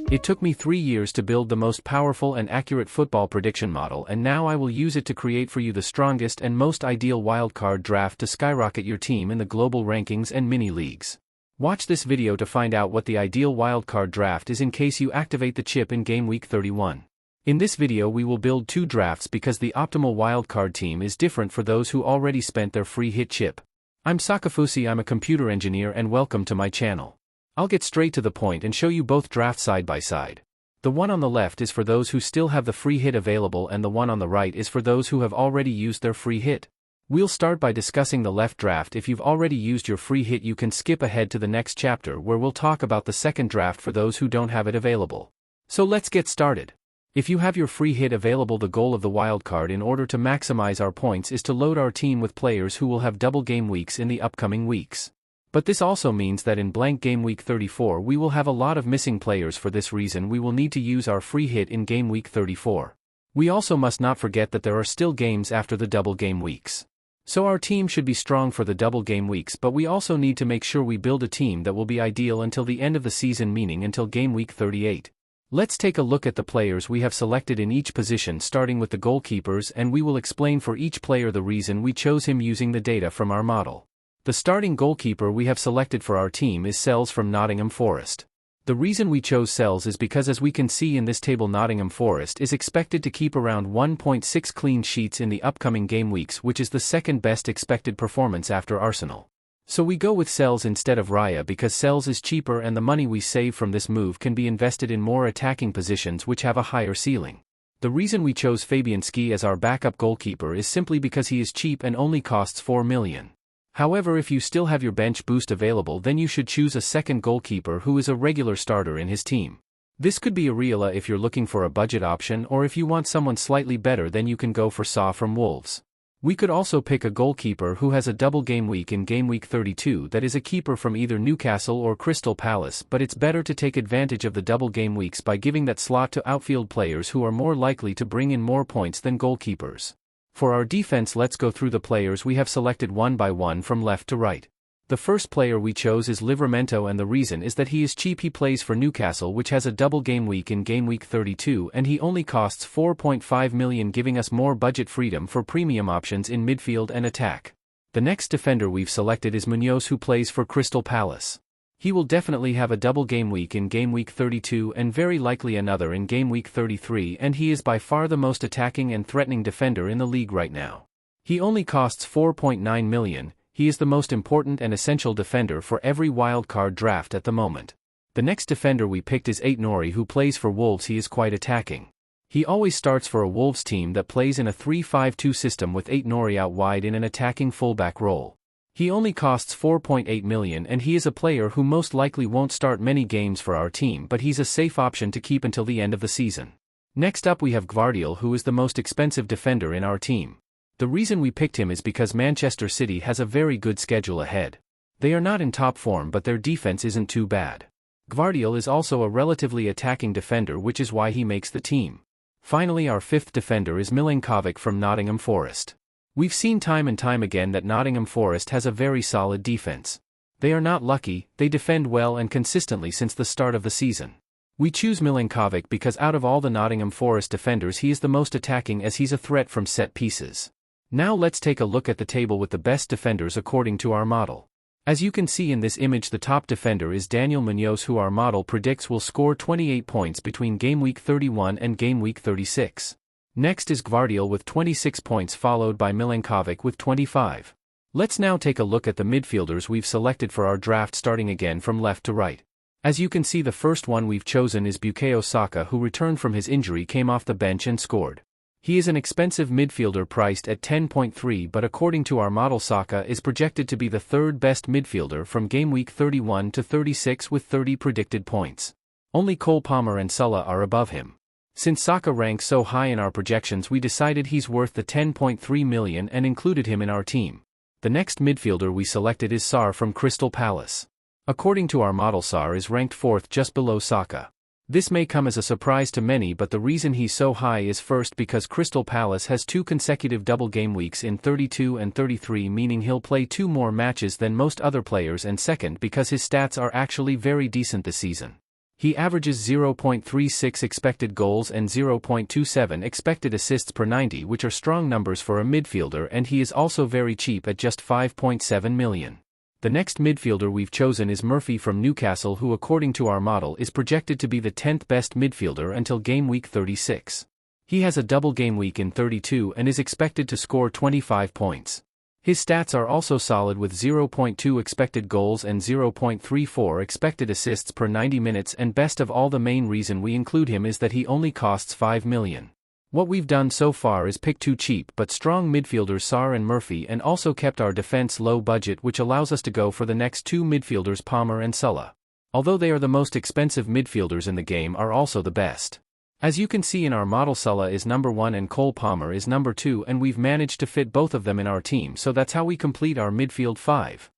It took me 3 years to build the most powerful and accurate football prediction model, and now I will use it to create for you the strongest and most ideal wildcard draft to skyrocket your team in the global rankings and mini-leagues. Watch this video to find out what the ideal wildcard draft is in case you activate the chip in Gameweek 31. In this video we will build 2 drafts because the optimal wildcard team is different for those who already spent their free hit chip. I'm Sakafusi, I'm a computer engineer, and welcome to my channel. I'll get straight to the point and show you both drafts side by side. The one on the left is for those who still have the free hit available, and the one on the right is for those who have already used their free hit. We'll start by discussing the left draft. If you've already used your free hit, you can skip ahead to the next chapter where we'll talk about the second draft for those who don't have it available. So let's get started. If you have your free hit available, the goal of the wildcard in order to maximize our points is to load our team with players who will have double game weeks in the upcoming weeks. But this also means that in blank Gameweek 34 we will have a lot of missing players. For this reason we will need to use our free hit in Gameweek 34. We also must not forget that there are still games after the double game weeks. So our team should be strong for the double game weeks, but we also need to make sure we build a team that will be ideal until the end of the season, meaning until Gameweek 38. Let's take a look at the players we have selected in each position, starting with the goalkeepers, and we will explain for each player the reason we chose him using the data from our model. The starting goalkeeper we have selected for our team is Sells from Nottingham Forest. The reason we chose Sells is because, as we can see in this table, Nottingham Forest is expected to keep around 1.6 clean sheets in the upcoming game weeks, which is the second best expected performance after Arsenal. So we go with Sells instead of Raya because Sells is cheaper and the money we save from this move can be invested in more attacking positions which have a higher ceiling. The reason we chose Fabianski as our backup goalkeeper is simply because he is cheap and only costs 4 million. However, if you still have your bench boost available, then you should choose a second goalkeeper who is a regular starter in his team. This could be Ariela if you're looking for a budget option, or if you want someone slightly better then you can go for Saw from Wolves. We could also pick a goalkeeper who has a double game week in Gameweek 32 that is a keeper from either Newcastle or Crystal Palace, but it's better to take advantage of the double game weeks by giving that slot to outfield players who are more likely to bring in more points than goalkeepers. For our defense, let's go through the players we have selected one by one from left to right. The first player we chose is Livramento, and the reason is that he is cheap. He plays for Newcastle, which has a double game week in Gameweek 32, and he only costs 4.5 million, giving us more budget freedom for premium options in midfield and attack. The next defender we've selected is Munoz, who plays for Crystal Palace. He will definitely have a double game week in Gameweek 32 and very likely another in Gameweek 33, and he is by far the most attacking and threatening defender in the league right now. He only costs 4.9 million. He is the most important and essential defender for every wildcard draft at the moment. The next defender we picked is Aït-Nouri, who plays for Wolves. He is quite attacking. He always starts for a Wolves team that plays in a 3-5-2 system with Aït-Nouri out wide in an attacking fullback role. He only costs 4.8 million, and he is a player who most likely won't start many games for our team, but he's a safe option to keep until the end of the season. Next up we have Gvardiol, who is the most expensive defender in our team. The reason we picked him is because Manchester City has a very good schedule ahead. They are not in top form, but their defense isn't too bad. Gvardiol is also a relatively attacking defender, which is why he makes the team. Finally, our fifth defender is Milinkovic from Nottingham Forest. We've seen time and time again that Nottingham Forest has a very solid defense. They are not lucky, they defend well and consistently since the start of the season. We choose Milinkovic because out of all the Nottingham Forest defenders he is the most attacking, as he's a threat from set pieces. Now let's take a look at the table with the best defenders according to our model. As you can see in this image, the top defender is Daniel Munoz, who our model predicts will score 28 points between Gameweek 31 and Gameweek 36. Next is Gvardiol with 26 points, followed by Milinkovic with 25. Let's now take a look at the midfielders we've selected for our draft, starting again from left to right. As you can see, the first one we've chosen is Bukayo Saka, who returned from his injury, came off the bench and scored. He is an expensive midfielder priced at 10.3, but according to our model Saka is projected to be the third best midfielder from Gameweek 31 to 36 with 30 predicted points. Only Cole Palmer and Sulla are above him. Since Saka ranks so high in our projections, we decided he's worth the 10.3 million and included him in our team. The next midfielder we selected is Sarr from Crystal Palace. According to our model, Sarr is ranked 4th, just below Saka. This may come as a surprise to many, but the reason he's so high is first because Crystal Palace has 2 consecutive double game weeks in 32 and 33, meaning he'll play 2 more matches than most other players, and second because his stats are actually very decent this season. He averages 0.36 expected goals and 0.27 expected assists per 90, which are strong numbers for a midfielder, and he is also very cheap at just 5.7 million. The next midfielder we've chosen is Murphy from Newcastle, who according to our model is projected to be the 10th best midfielder until game week 36. He has a double game week in 32 and is expected to score 25 points. His stats are also solid with 0.2 expected goals and 0.34 expected assists per 90 minutes, and best of all, the main reason we include him is that he only costs 5 million. What we've done so far is pick two cheap but strong midfielders, Sarr and Murphy, and also kept our defense low budget, which allows us to go for the next two midfielders, Palmer and Salah. Although they are the most expensive midfielders in the game, are also the best. As you can see in our model, Salah is number 1 and Cole Palmer is number 2, and we've managed to fit both of them in our team, so that's how we complete our midfield 5.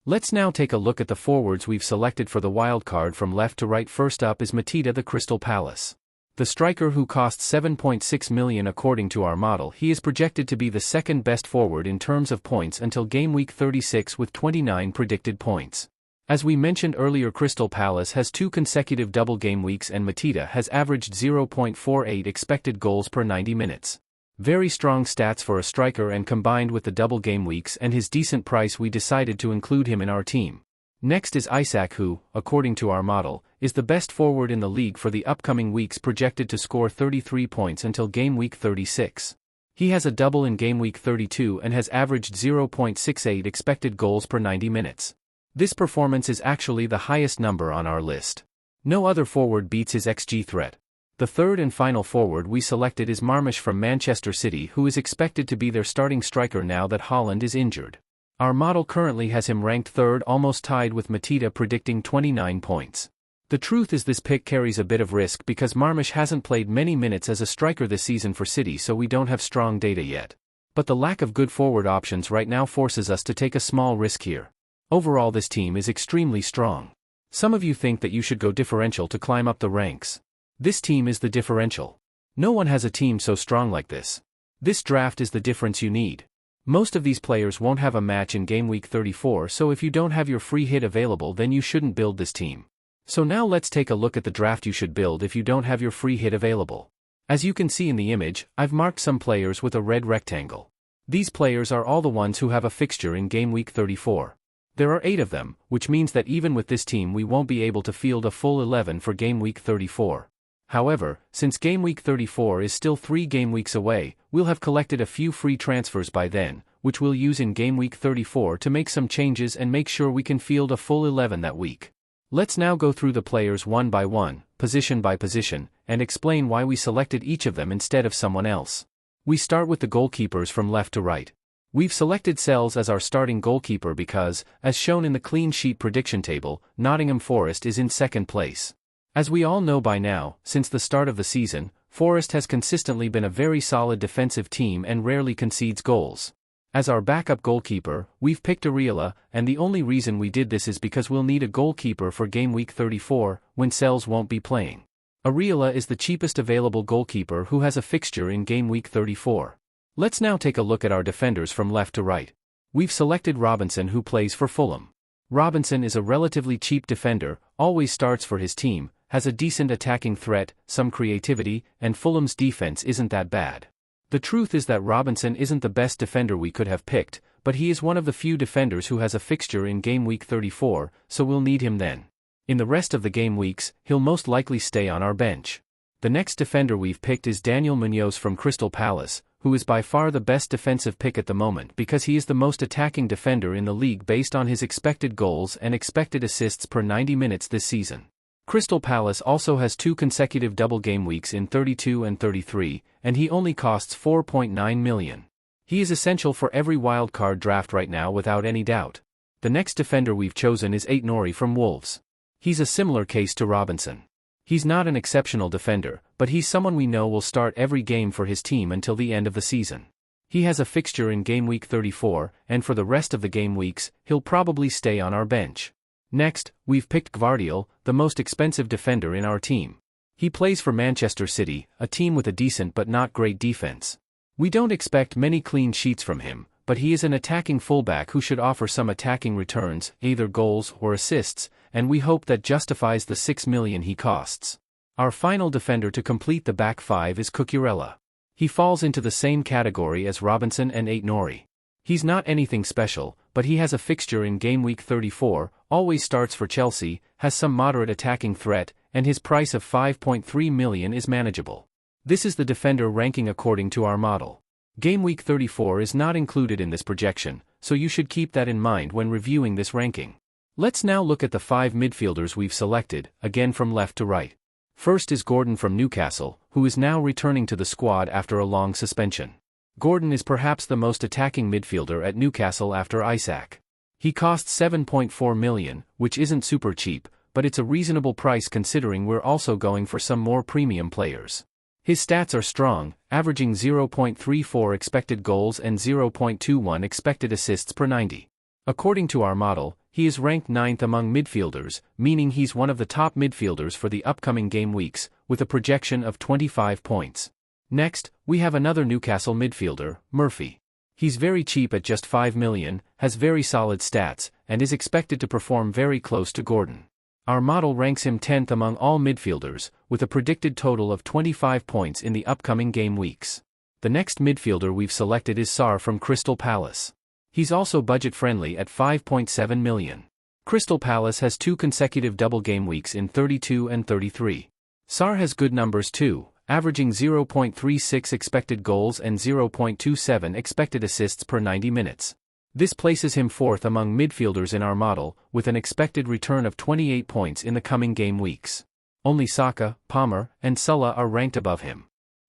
Let's now take a look at the forwards we've selected for the wildcard from left to right. First up is Mateta, the Crystal Palace. The striker, who costs 7.6 million according to our model. He is projected to be the second best forward in terms of points until game week 36 with 29 predicted points. As we mentioned earlier, Crystal Palace has 2 consecutive double game weeks and Mateta has averaged 0.48 expected goals per 90 minutes. Very strong stats for a striker, and combined with the double game weeks and his decent price, we decided to include him in our team. Next is Isak, who, according to our model, is the best forward in the league for the upcoming weeks, projected to score 33 points until game week 36. He has a double in game week 32 and has averaged 0.68 expected goals per 90 minutes. This performance is actually the highest number on our list. No other forward beats his XG threat. The third and final forward we selected is Marmish from Manchester City, who is expected to be their starting striker now that Haaland is injured. Our model currently has him ranked third, almost tied with Mateta, predicting 29 points. The truth is, this pick carries a bit of risk because Marmish hasn't played many minutes as a striker this season for City, so we don't have strong data yet. But the lack of good forward options right now forces us to take a small risk here. Overall, this team is extremely strong. Some of you think that you should go differential to climb up the ranks. This team is the differential. No one has a team so strong like this. This draft is the difference you need. Most of these players won't have a match in game week 34, so if you don't have your free hit available, then you shouldn't build this team. So now let's take a look at the draft you should build if you don't have your free hit available. As you can see in the image, I've marked some players with a red rectangle. These players are all the ones who have a fixture in game week 34. There are 8 of them, which means that even with this team we won't be able to field a full 11 for game week 34. However, since game week 34 is still 3 game weeks away, we'll have collected a few free transfers by then, which we'll use in game week 34 to make some changes and make sure we can field a full 11 that week. Let's now go through the players one by one, position by position, and explain why we selected each of them instead of someone else. We start with the goalkeepers from left to right. We've selected Sells as our starting goalkeeper because, as shown in the clean sheet prediction table, Nottingham Forest is in second place. As we all know by now, since the start of the season, Forest has consistently been a very solid defensive team and rarely concedes goals. As our backup goalkeeper, we've picked Areola, and the only reason we did this is because we'll need a goalkeeper for game week 34, when Sells won't be playing. Areola is the cheapest available goalkeeper who has a fixture in game week 34. Let's now take a look at our defenders from left to right. We've selected Robinson, who plays for Fulham. Robinson is a relatively cheap defender, always starts for his team, has a decent attacking threat, some creativity, and Fulham's defense isn't that bad. The truth is that Robinson isn't the best defender we could have picked, but he is one of the few defenders who has a fixture in game week 34, so we'll need him then. In the rest of the game weeks, he'll most likely stay on our bench. The next defender we've picked is Daniel Munoz from Crystal Palace, who is by far the best defensive pick at the moment because he is the most attacking defender in the league based on his expected goals and expected assists per 90 minutes this season. Crystal Palace also has 2 consecutive double game weeks in 32 and 33, and he only costs 4.9 million. He is essential for every wildcard draft right now without any doubt. The next defender we've chosen is Aït-Nouri from Wolves. He's a similar case to Robinson. He's not an exceptional defender, but he's someone we know will start every game for his team until the end of the season. He has a fixture in game week 34, and for the rest of the game weeks, he'll probably stay on our bench. Next, we've picked Gvardiol, the most expensive defender in our team. He plays for Manchester City, a team with a decent but not great defense. We don't expect many clean sheets from him, but he is an attacking fullback who should offer some attacking returns, either goals or assists, and we hope that justifies the 6 million he costs. Our final defender to complete the back five is Cucurella. He falls into the same category as Robinson and Aït-Nouri. He's not anything special, but he has a fixture in Gameweek 34, always starts for Chelsea, has some moderate attacking threat, and his price of 5.3 million is manageable. This is the defender ranking according to our model. Gameweek 34 is not included in this projection, so you should keep that in mind when reviewing this ranking. Let's now look at the 5 midfielders we've selected, again from left to right. First is Gordon from Newcastle, who is now returning to the squad after a long suspension. Gordon is perhaps the most attacking midfielder at Newcastle after Isak. He costs 7.4 million, which isn't super cheap, but it's a reasonable price considering we're also going for some more premium players. His stats are strong, averaging 0.34 expected goals and 0.21 expected assists per 90. According to our model, he is ranked 9th among midfielders, meaning he's one of the top midfielders for the upcoming game weeks, with a projection of 25 points. Next, we have another Newcastle midfielder, Murphy. He's very cheap at just 5 million, has very solid stats, and is expected to perform very close to Gordon. Our model ranks him 10th among all midfielders, with a predicted total of 25 points in the upcoming game weeks. The next midfielder we've selected is Sarr from Crystal Palace. He's also budget-friendly at 5.7 million. Crystal Palace has 2 consecutive double game weeks in 32 and 33. Sarr has good numbers too, averaging 0.36 expected goals and 0.27 expected assists per 90 minutes. This places him 4th among midfielders in our model, with an expected return of 28 points in the coming game weeks. Only Saka, Palmer, and Salah are ranked above him.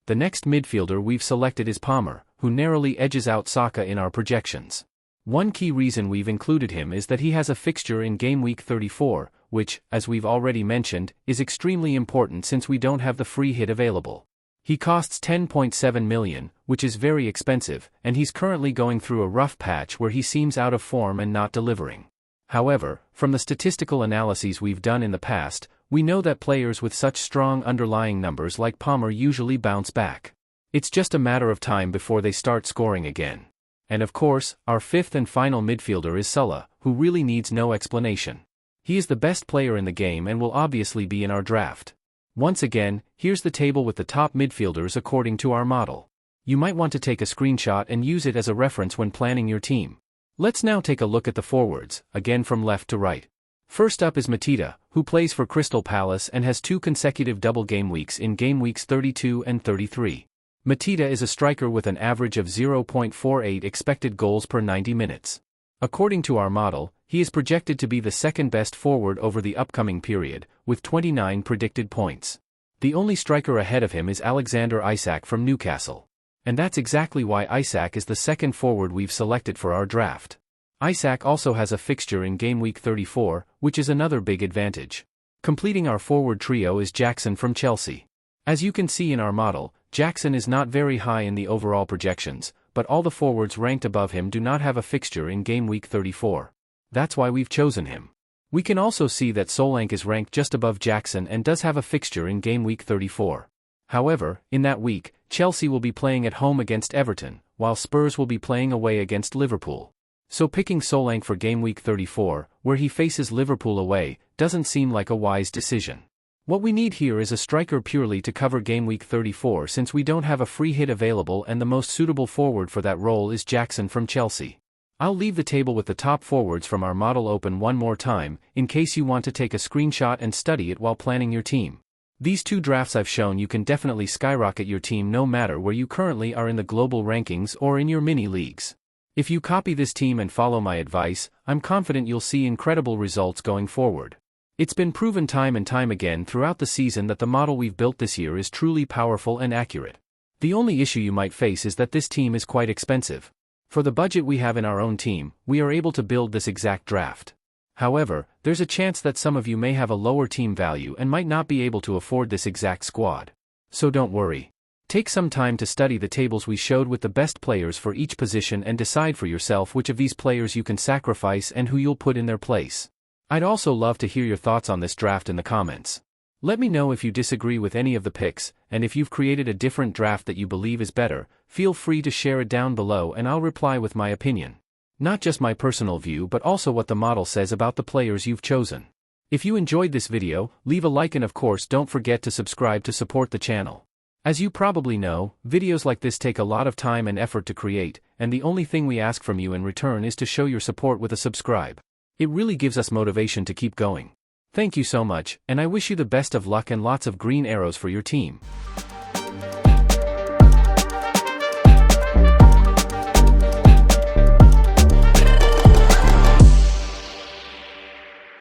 The next midfielder we've selected is Palmer, who narrowly edges out Saka in our projections. One key reason we've included him is that he has a fixture in Gameweek 34, which, as we've already mentioned, is extremely important since we don't have the free hit available. He costs 10.7 million, which is very expensive, and he's currently going through a rough patch where he seems out of form and not delivering. However, from the statistical analyses we've done in the past, we know that players with such strong underlying numbers like Palmer usually bounce back. It's just a matter of time before they start scoring again. And of course, our 5th and final midfielder is Salah, who really needs no explanation. He is the best player in the game and will obviously be in our draft. Once again, here's the table with the top midfielders according to our model. You might want to take a screenshot and use it as a reference when planning your team. Let's now take a look at the forwards, again from left to right. First up is Mateta, who plays for Crystal Palace and has 2 consecutive double game weeks in game weeks 32 and 33. Mateta is a striker with an average of 0.48 expected goals per 90 minutes. According to our model, he is projected to be the second best forward over the upcoming period, with 29 predicted points. The only striker ahead of him is Alexander Isak from Newcastle. And that's exactly why Isak is the second forward we've selected for our draft. Isak also has a fixture in Gameweek 34, which is another big advantage. Completing our forward trio is Jackson from Chelsea. As you can see in our model, Jackson is not very high in the overall projections, but all the forwards ranked above him do not have a fixture in Gameweek 34. That's why we've chosen him. We can also see that Solanke is ranked just above Jackson and does have a fixture in Gameweek 34. However, in that week, Chelsea will be playing at home against Everton, while Spurs will be playing away against Liverpool. So picking Solanke for Gameweek 34, where he faces Liverpool away, doesn't seem like a wise decision. What we need here is a striker purely to cover Gameweek 34 since we don't have a free hit available and the most suitable forward for that role is Jackson from Chelsea. I'll leave the table with the top forwards from our model open one more time, in case you want to take a screenshot and study it while planning your team. These 2 drafts I've shown you can definitely skyrocket your team no matter where you currently are in the global rankings or in your mini leagues. If you copy this team and follow my advice, I'm confident you'll see incredible results going forward. It's been proven time and time again throughout the season that the model we've built this year is truly powerful and accurate. The only issue you might face is that this team is quite expensive. For the budget we have in our own team, we are able to build this exact draft. However, there's a chance that some of you may have a lower team value and might not be able to afford this exact squad. So don't worry. Take some time to study the tables we showed with the best players for each position and decide for yourself which of these players you can sacrifice and who you'll put in their place. I'd also love to hear your thoughts on this draft in the comments. Let me know if you disagree with any of the picks, and if you've created a different draft that you believe is better, feel free to share it down below and I'll reply with my opinion. Not just my personal view but also what the model says about the players you've chosen. If you enjoyed this video, leave a like and of course don't forget to subscribe to support the channel. As you probably know, videos like this take a lot of time and effort to create, and the only thing we ask from you in return is to show your support with a subscribe. It really gives us motivation to keep going. Thank you so much, and I wish you the best of luck and lots of green arrows for your team.